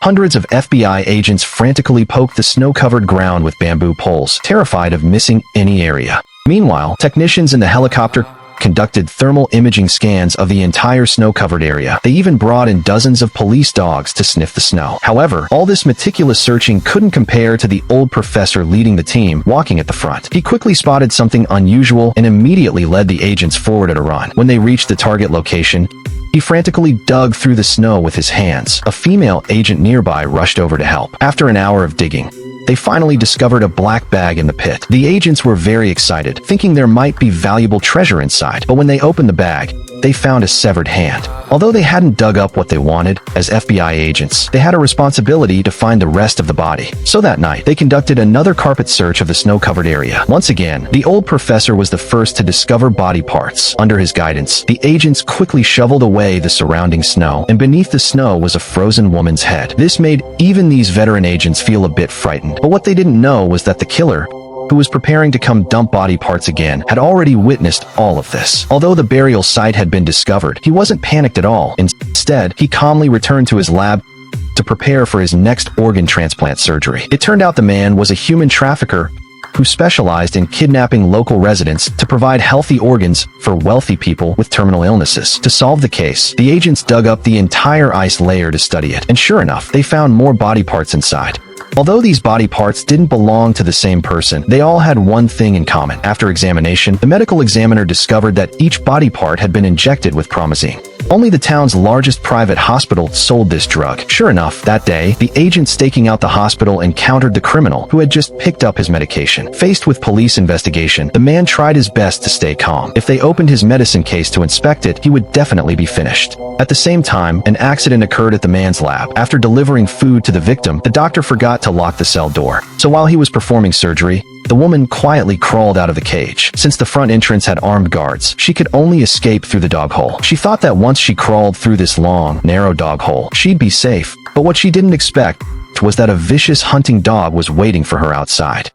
Hundreds of FBI agents frantically poked the snow-covered ground with bamboo poles, terrified of missing any area. Meanwhile, technicians in the helicopter conducted thermal imaging scans of the entire snow-covered area. They even brought in dozens of police dogs to sniff the snow. However, all this meticulous searching couldn't compare to the old professor leading the team, walking at the front. He quickly spotted something unusual and immediately led the agents forward at a run. When they reached the target location, he frantically dug through the snow with his hands. A female agent nearby rushed over to help. After an hour of digging, they finally discovered a black bag in the pit. The agents were very excited, thinking there might be valuable treasure inside. But when they opened the bag, they found a severed hand. Although they hadn't dug up what they wanted, as FBI agents, they had a responsibility to find the rest of the body. So that night, they conducted another carpet search of the snow-covered area. Once again, the old professor was the first to discover body parts. Under his guidance, the agents quickly shoveled away the surrounding snow, and beneath the snow was a frozen woman's head. This made even these veteran agents feel a bit frightened. But what they didn't know was that the killer, who was preparing to come dump body parts again, had already witnessed all of this. Although the burial site had been discovered, he wasn't panicked at all. Instead, he calmly returned to his lab to prepare for his next organ transplant surgery. It turned out the man was a human trafficker who specialized in kidnapping local residents to provide healthy organs for wealthy people with terminal illnesses. To solve the case, the agents dug up the entire ice layer to study it, and sure enough, they found more body parts inside. Although these body parts didn't belong to the same person, they all had one thing in common. After examination, the medical examiner discovered that each body part had been injected with promazine. Only the town's largest private hospital sold this drug. Sure enough, that day, the agent staking out the hospital encountered the criminal who had just picked up his medication. Faced with police investigation, the man tried his best to stay calm. If they opened his medicine case to inspect it, he would definitely be finished. At the same time, an accident occurred at the man's lab. After delivering food to the victim, the doctor forgot to lock the cell door. So while he was performing surgery, the woman quietly crawled out of the cage. Since the front entrance had armed guards, she could only escape through the dog hole. She thought that once she crawled through this long, narrow dog hole, she'd be safe. But what she didn't expect was that a vicious hunting dog was waiting for her outside.